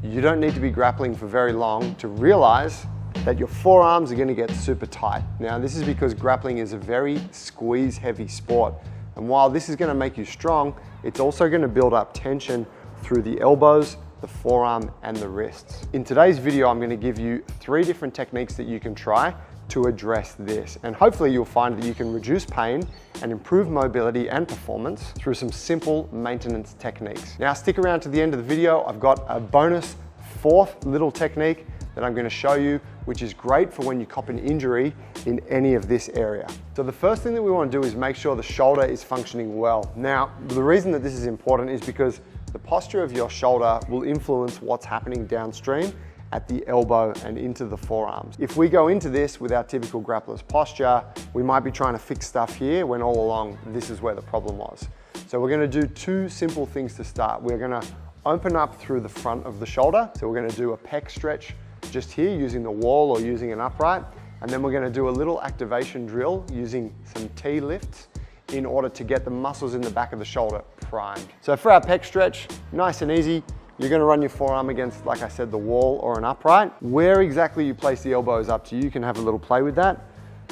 you don't need to be grappling for very long to realize that your forearms are going to get super tight. Now, this is because grappling is a very squeeze-heavy sport. And while this is going to make you strong, it's also going to build up tension through the elbows, the forearm, and the wrists. In today's video, I'm going to give you 3 different techniques that you can try to address this. And hopefully you'll find that you can reduce pain and improve mobility and performance through some simple maintenance techniques. Now, stick around to the end of the video. I've got a bonus 4th little technique that I'm going to show you, which is great for when you cop an injury in any of this area. So the first thing that we want to do is make sure the shoulder is functioning well. Now, the reason that this is important is because the posture of your shoulder will influence what's happening downstream at the elbow and into the forearms. If we go into this with our typical grappler's posture, we might be trying to fix stuff here when all along this is where the problem was. So we're going to do 2 simple things to start. We're going to open up through the front of the shoulder. So we're going to do a pec stretch just here using the wall or using an upright. And then we're going to do a little activation drill using some T lifts in order to get the muscles in the back of the shoulder primed. So for our pec stretch, nice and easy, you're going to run your forearm against, like I said, the wall or an upright. Where exactly you place the elbow is up to you. You can have a little play with that.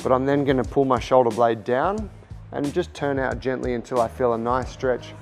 But I'm then going to pull my shoulder blade down and just turn out gently until I feel a nice stretch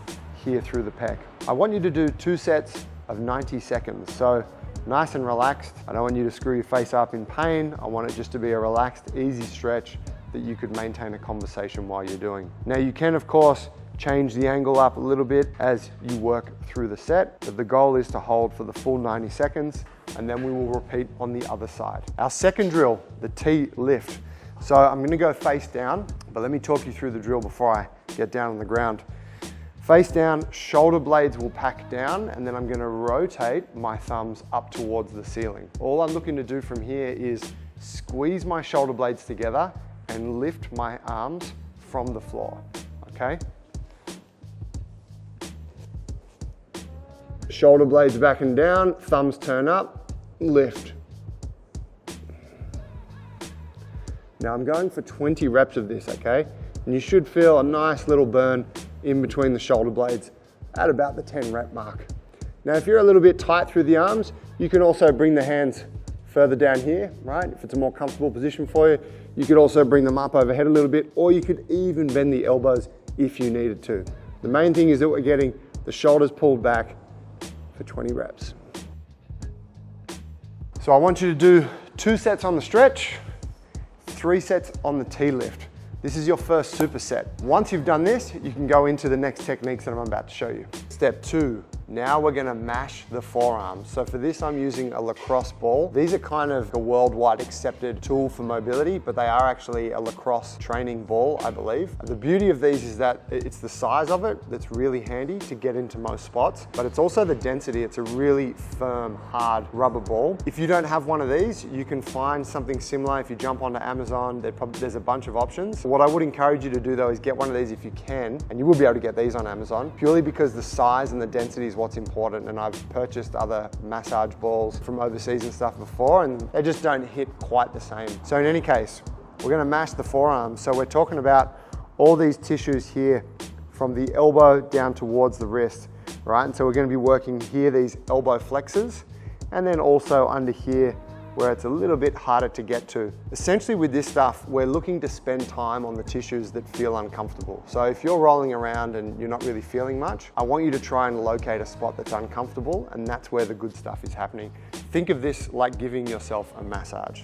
here through the pec. I want you to do 2 sets of 90 seconds. So nice and relaxed. I don't want you to screw your face up in pain. I want it just to be a relaxed, easy stretch that you could maintain a conversation while you're doing. Now you can, of course, change the angle up a little bit as you work through the set, but the goal is to hold for the full 90 seconds, and then we will repeat on the other side. Our second drill, the T lift. So I'm gonna go face down, but let me talk you through the drill before I get down on the ground. Face down, shoulder blades will pack down, and then I'm gonna rotate my thumbs up towards the ceiling. All I'm looking to do from here is squeeze my shoulder blades together and lift my arms from the floor, okay? Shoulder blades back and down, thumbs turn up, lift. Now I'm going for 20 reps of this, okay? And you should feel a nice little burn in between the shoulder blades at about the 10 rep mark. Now, if you're a little bit tight through the arms, you can also bring the hands further down here, right? If it's a more comfortable position for you, you could also bring them up overhead a little bit, or you could even bend the elbows if you needed to. The main thing is that we're getting the shoulders pulled back for 20 reps. So I want you to do 2 sets on the stretch, 3 sets on the T lift. This is your first superset. Once you've done this, you can go into the next techniques that I'm about to show you. Step 2, now we're gonna mash the forearms. So for this, I'm using a lacrosse ball. These are kind of a worldwide accepted tool for mobility, but they are actually a lacrosse training ball, I believe. The beauty of these is that it's the size of it that's really handy to get into most spots, but it's also the density. It's a really firm, hard rubber ball. If you don't have one of these, you can find something similar. If you jump onto Amazon, there's a bunch of options. What I would encourage you to do though is get one of these if you can, and you will be able to get these on Amazon, purely because the size and the density is what's important. And I've purchased other massage balls from overseas and stuff before, and they just don't hit quite the same. So in any case, we're gonna mash the forearms. So we're talking about all these tissues here from the elbow down towards the wrist, right? And so we're gonna be working here, these elbow flexors, and then also under here where it's a little bit harder to get to. Essentially with this stuff, we're looking to spend time on the tissues that feel uncomfortable. So if you're rolling around and you're not really feeling much, I want you to try and locate a spot that's uncomfortable, and that's where the good stuff is happening. Think of this like giving yourself a massage.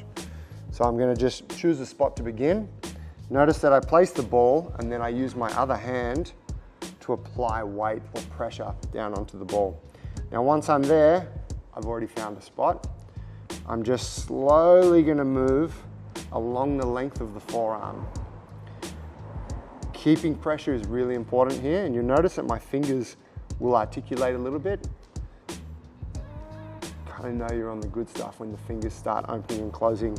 So I'm gonna just choose a spot to begin. Notice that I place the ball and then I use my other hand to apply weight or pressure down onto the ball. Now once I'm there, I've already found a spot. I'm just slowly gonna move along the length of the forearm. Keeping pressure is really important here, and you'll notice that my fingers will articulate a little bit. Kind of know you're on the good stuff when the fingers start opening and closing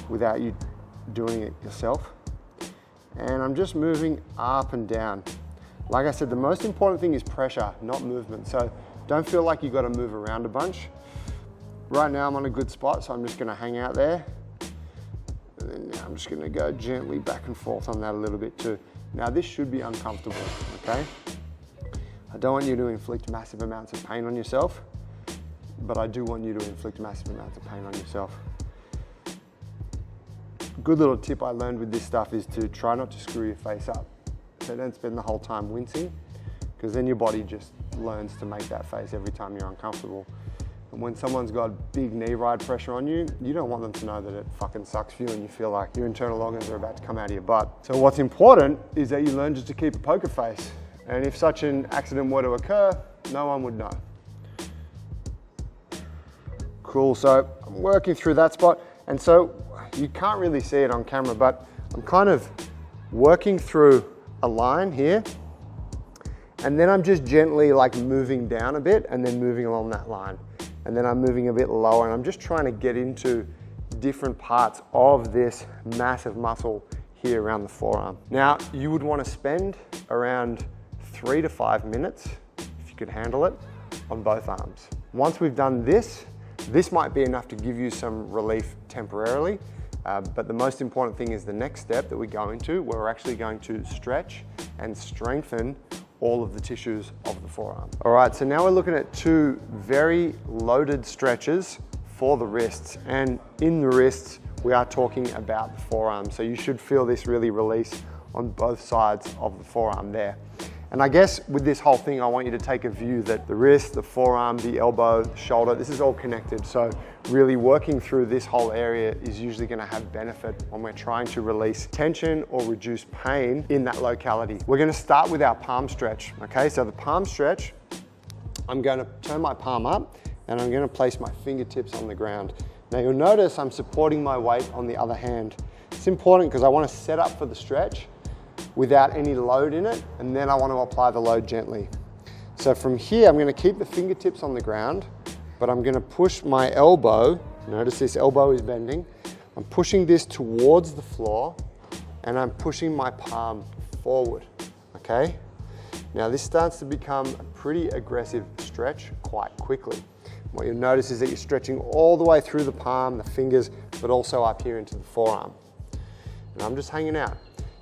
without you doing it yourself. And I'm just moving up and down. Like I said, the most important thing is pressure, not movement. So don't feel like you've got to move around a bunch. Right now I'm on a good spot, so I'm just gonna hang out there. And then now I'm just gonna go gently back and forth on that a little bit too. Now this should be uncomfortable, okay? I don't want you to inflict massive amounts of pain on yourself. but I do want you to inflict massive amounts of pain on yourself. A good little tip I learned with this stuff is to try not to screw your face up. So don't spend the whole time wincing, because then your body just learns to make that face every time you're uncomfortable. And when someone's got big knee ride pressure on you, you don't want them to know that it fucking sucks for you and you feel like your internal organs are about to come out of your butt. So what's important is that you learn just to keep a poker face. And if such an accident were to occur, no one would know. Cool, so I'm working through that spot. And so you can't really see it on camera, but I'm kind of working through a line here. And then I'm just gently like moving down a bit and then moving along that line. And then I'm moving a bit lower and I'm just trying to get into different parts of this massive muscle here around the forearm. Now, you would want to spend around 3 to 5 minutes, if you could handle it, on both arms. Once we've done this, this might be enough to give you some relief temporarily, but the most important thing is the next step that we go into, where we're actually going to stretch and strengthen all of the tissues of the forearm. All right, so now we're looking at 2 very loaded stretches for the wrists. And in the wrists, we are talking about the forearm. So you should feel this really release on both sides of the forearm there. And I guess with this whole thing, I want you to take a view that the wrist, the forearm, the elbow, the shoulder, this is all connected. So really working through this whole area is usually gonna have benefit when we're trying to release tension or reduce pain in that locality. We're gonna start with our palm stretch, okay? So the palm stretch, I'm gonna turn my palm up and I'm gonna place my fingertips on the ground. Now you'll notice I'm supporting my weight on the other hand. It's important because I wanna set up for the stretch without any load in it, and then I want to apply the load gently. So from here, I'm going to keep the fingertips on the ground, but I'm going to push my elbow, notice this elbow is bending, I'm pushing this towards the floor, and I'm pushing my palm forward, okay? Now this starts to become a pretty aggressive stretch quite quickly. What you'll notice is that you're stretching all the way through the palm, the fingers, but also up here into the forearm. And I'm just hanging out.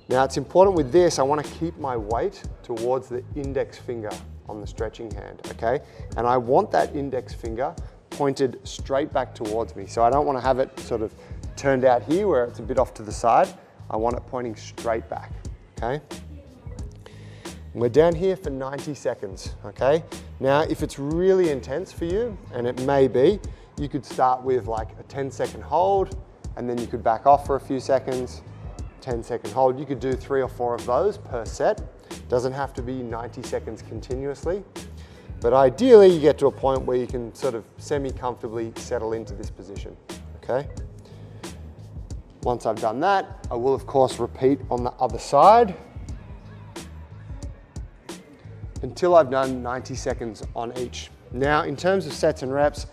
Now it's important with this, I want to keep my weight towards the index finger on the stretching hand, okay? And I want that index finger pointed straight back towards me. So I don't want to have it sort of turned out here where it's a bit off to the side. I want it pointing straight back, okay? And we're down here for 90 seconds, okay? Now, if it's really intense for you, and it may be, you could start with like a 10-second hold, and then you could back off for a few seconds, 10-second hold. You could do 3 or 4 of those per set. Doesn't have to be 90 seconds continuously. But ideally, you get to a point where you can sort of semi-comfortably settle into this position, okay? Once I've done that, I will of course repeat on the other side until I've done 90 seconds on each. Now, in terms of sets and reps,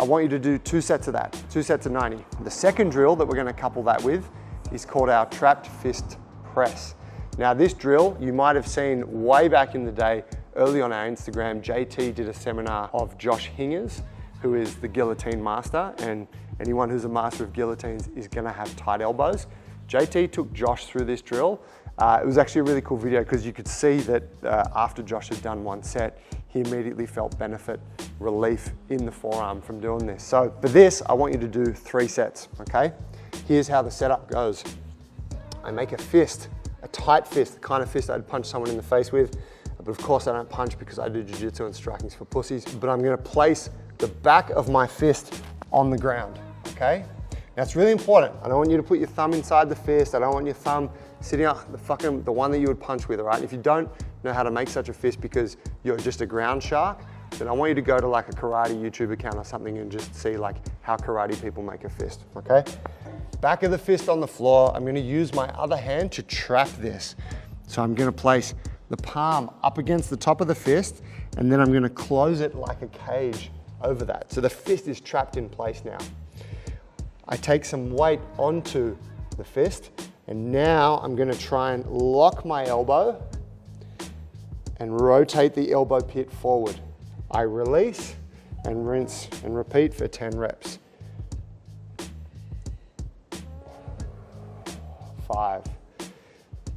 I want you to do 2 sets of that, 2 sets of 90. The second drill that we're gonna couple that with is called our trapped fist press. Now this drill, you might have seen way back in the day, early on our Instagram, JT did a seminar of Josh Hingers, who is the guillotine master, and anyone who's a master of guillotines is gonna have tight elbows. JT took Josh through this drill. It was actually a really cool video because you could see that after Josh had done 1 set, he immediately felt benefit, relief in the forearm from doing this. So for this, I want you to do 3 sets, okay? Here's how the setup goes. I make a fist, a tight fist, the kind of fist I'd punch someone in the face with, but of course I don't punch because I do jiu-jitsu and striking's for pussies, but I'm gonna place the back of my fist on the ground, okay? Now it's really important. I don't want you to put your thumb inside the fist. I don't want your thumb sitting up the one that you would punch with, all right? If you don't know how to make such a fist because you're just a ground shark, then I want you to go to like a karate YouTube account or something and just see like how karate people make a fist, okay? Back of the fist on the floor, I'm gonna use my other hand to trap this. So I'm gonna place the palm up against the top of the fist, and then I'm gonna close it like a cage over that. So the fist is trapped in place now. I take some weight onto the fist, and now I'm gonna try and lock my elbow and rotate the elbow pit forward. I release and rinse and repeat for 10 reps. 5,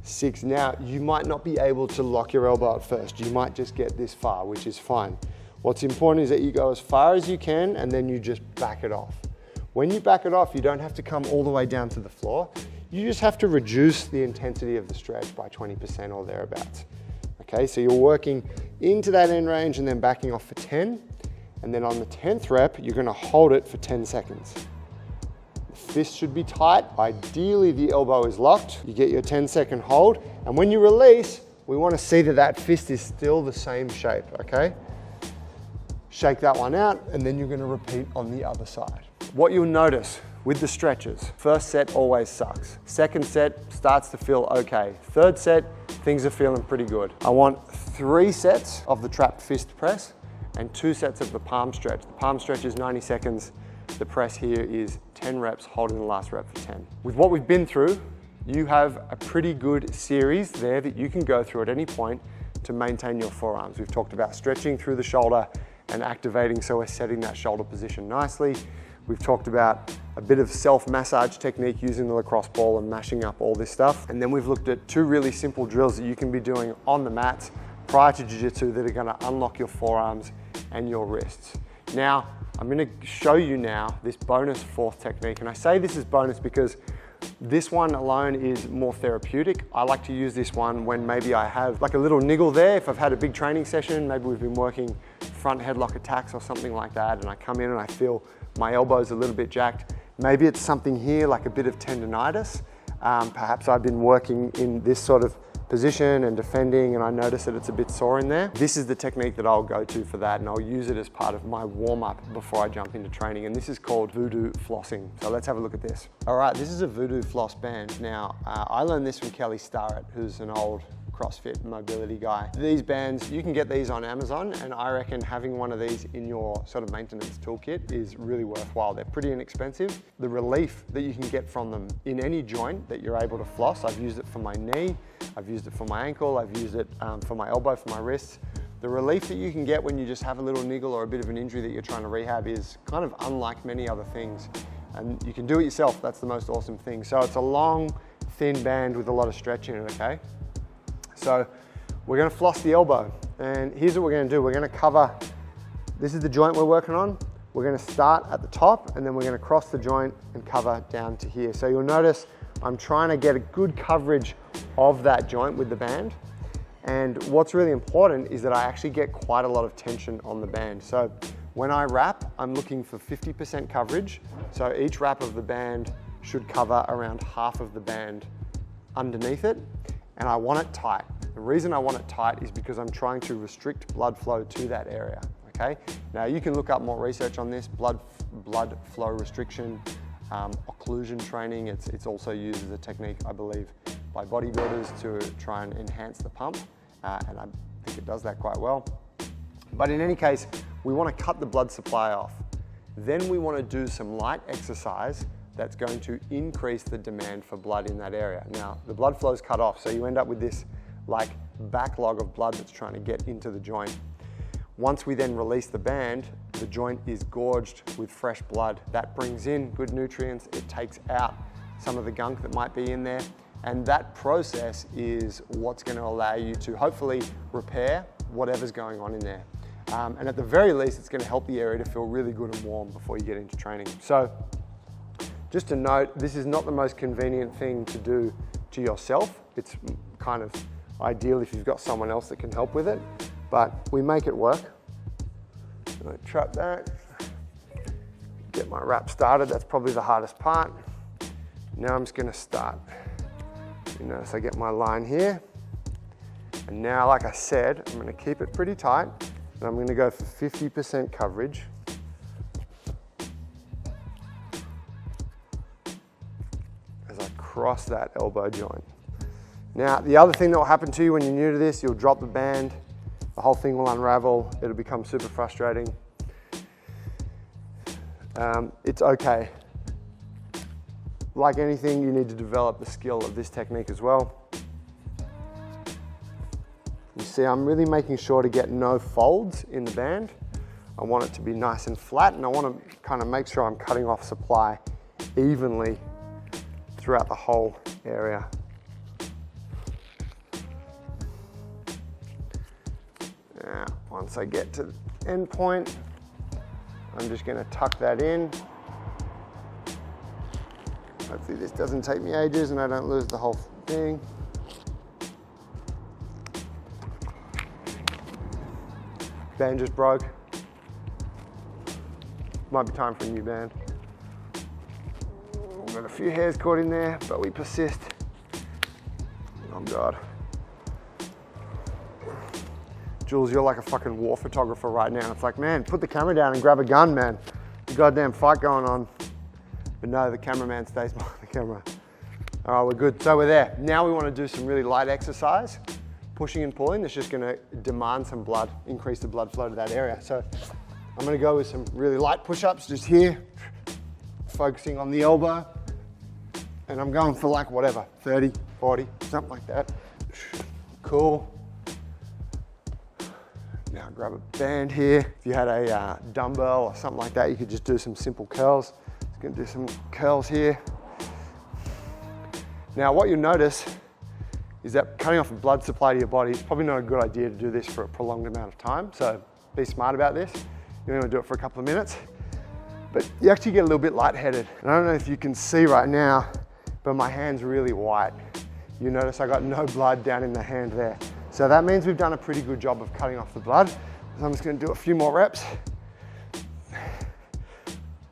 6. Now, you might not be able to lock your elbow at first. You might just get this far, which is fine. What's important is that you go as far as you can and then you just back it off. When you back it off, you don't have to come all the way down to the floor. You just have to reduce the intensity of the stretch by 20% or thereabouts. Okay, so you're working into that end range and then backing off for 10. And then on the 10th rep, you're gonna hold it for 10 seconds. The fist should be tight. Ideally, the elbow is locked. You get your 10-second hold. And when you release, we wanna see that that fist is still the same shape, okay? Shake that one out, and then you're gonna repeat on the other side. What you'll notice with the stretches, first set always sucks. Second set starts to feel okay. Third set, things are feeling pretty good. I want 3 sets of the trapped fist press and 2 sets of the palm stretch. The palm stretch is 90 seconds. The press here is 10 reps, holding the last rep for 10. With what we've been through, you have a pretty good series there that you can go through at any point to maintain your forearms. We've talked about stretching through the shoulder and activating so we're setting that shoulder position nicely. We've talked about a bit of self-massage technique using the lacrosse ball and mashing up all this stuff. And then we've looked at 2 really simple drills that you can be doing on the mats prior to jiu-jitsu that are gonna unlock your forearms and your wrists. Now, I'm gonna show you now this bonus 4th technique. And I say this is bonus because this one alone is more therapeutic. I like to use this one when maybe I have like a little niggle there. If I've had a big training session, maybe we've been working front headlock attacks or something like that, and I come in and I feel my elbow's a little bit jacked. Maybe it's something here like a bit of tendonitis. Perhaps I've been working in this sort of position and defending and I notice that it's a bit sore in there. This is the technique that I'll go to for that, and I'll use it as part of my warm-up before I jump into training, and this is called Voodoo Flossing. So let's have a look at this. All right, this is a Voodoo floss band. Now, I learned this from Kelly Starrett, who's an old CrossFit mobility guy. These bands, you can get these on Amazon, and I reckon having one of these in your sort of maintenance toolkit is really worthwhile. They're pretty inexpensive. The relief that you can get from them in any joint that you're able to floss, I've used it for my knee, I've used it for my ankle, I've used it for my elbow, for my wrists. The relief that you can get when you just have a little niggle or a bit of an injury that you're trying to rehab is kind of unlike many other things. And you can do it yourself, that's the most awesome thing. So it's a long, thin band with a lot of stretch in it, okay? So we're gonna floss the elbow, and here's what we're gonna do. We're gonna cover, this is the joint we're working on. We're gonna start at the top, and then we're gonna cross the joint and cover down to here. So you'll notice I'm trying to get a good coverage of that joint with the band. And what's really important is that I actually get quite a lot of tension on the band. So when I wrap, I'm looking for 50% coverage. So each wrap of the band should cover around half of the band underneath it. And I want it tight. The reason I want it tight is because I'm trying to restrict blood flow to that area, okay? Now you can look up more research on this, blood flow restriction, occlusion training. It's also used as a technique, I believe, by bodybuilders to try and enhance the pump, and I think it does that quite well. But in any case, we want to cut the blood supply off. Then we want to do some light exercise that's going to increase the demand for blood in that area. Now, the blood flow's cut off, so you end up with this like backlog of blood that's trying to get into the joint. Once we then release the band, the joint is gorged with fresh blood. That brings in good nutrients, it takes out some of the gunk that might be in there, and that process is what's gonna allow you to hopefully repair whatever's going on in there. And at the very least, it's gonna help the area to feel really good and warm before you get into training. So, just to note, this is not the most convenient thing to do to yourself. It's kind of ideal if you've got someone else that can help with it, but we make it work. I trap that, get my wrap started. That's probably the hardest part. Now I'm just gonna start. You notice I get my line here. And now, like I said, I'm gonna keep it pretty tight, and I'm gonna go for 50% coverage. Across that elbow joint. Now, the other thing that will happen to you when you're new to this, you'll drop the band, the whole thing will unravel, it'll become super frustrating. It's okay. Like anything, you need to develop the skill of this technique as well. You see, I'm really making sure to get no folds in the band. I want it to be nice and flat, and I want to kind of make sure I'm cutting off supply evenly throughout the whole area. Now, once I get to end point. I'm just gonna tuck that in. Hopefully this doesn't take me ages and I don't lose the whole thing. Band just broke. Might be time for a new band. We've got a few hairs caught in there, but we persist. Oh God. Jules, you're like a fucking war photographer right now. It's like, man, put the camera down and grab a gun, man. The goddamn fight going on. But no, the cameraman stays behind the camera. All right, we're good. So we're there. Now we want to do some really light exercise. Pushing and pulling. It's just going to demand some blood, increase the blood flow to that area. So I'm going to go with some really light push-ups just here, focusing on the elbow. And I'm going for like whatever, 30, 40, something like that. Cool. Now grab a band here. If you had a dumbbell or something like that, you could just do some simple curls. Just gonna do some curls here. Now what you'll notice is that cutting off the blood supply to your body is probably not a good idea to do this for a prolonged amount of time. So be smart about this. You only want to do it for a couple of minutes, but you actually get a little bit lightheaded. And I don't know if you can see right now, but my hand's really white. You notice I got no blood down in the hand there. So that means we've done a pretty good job of cutting off the blood. So I'm just gonna do a few more reps.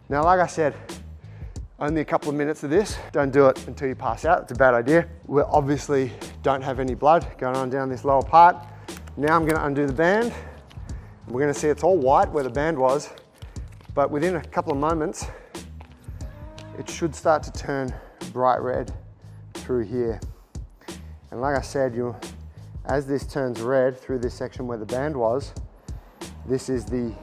Now, like I said, only a couple of minutes of this. Don't do it until you pass out, it's a bad idea. We obviously don't have any blood going on down this lower part. Now I'm gonna undo the band. We're gonna see it's all white where the band was, but within a couple of moments, it should start to turn bright red through here. And like I said, as this turns red through this section where the band was, this is the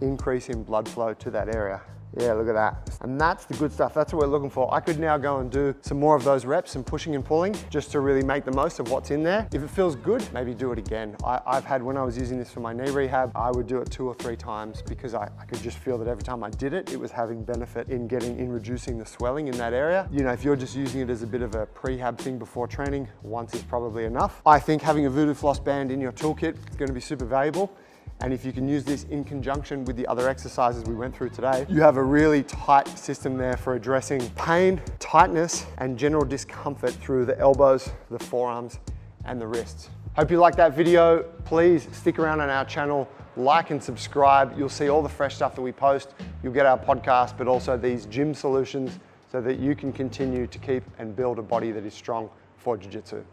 increase in blood flow to that area. Yeah, look at that. And that's the good stuff. That's what we're looking for. I could now go and do some more of those reps and pushing and pulling just to really make the most of what's in there. If it feels good, maybe do it again. I've had, when I was using this for my knee rehab, I would do it 2 or 3 times because I could just feel that every time I did it, it was having benefit in reducing the swelling in that area. You know, if you're just using it as a bit of a prehab thing before training, once is probably enough. I think having a Voodoo floss band in your toolkit is going to be super valuable. And if you can use this in conjunction with the other exercises we went through today, you have a really tight system there for addressing pain, tightness, and general discomfort through the elbows, the forearms, and the wrists. Hope you liked that video. Please stick around on our channel, like and subscribe. You'll see all the fresh stuff that we post. You'll get our podcast, but also these gym solutions so that you can continue to keep and build a body that is strong for jiu-jitsu.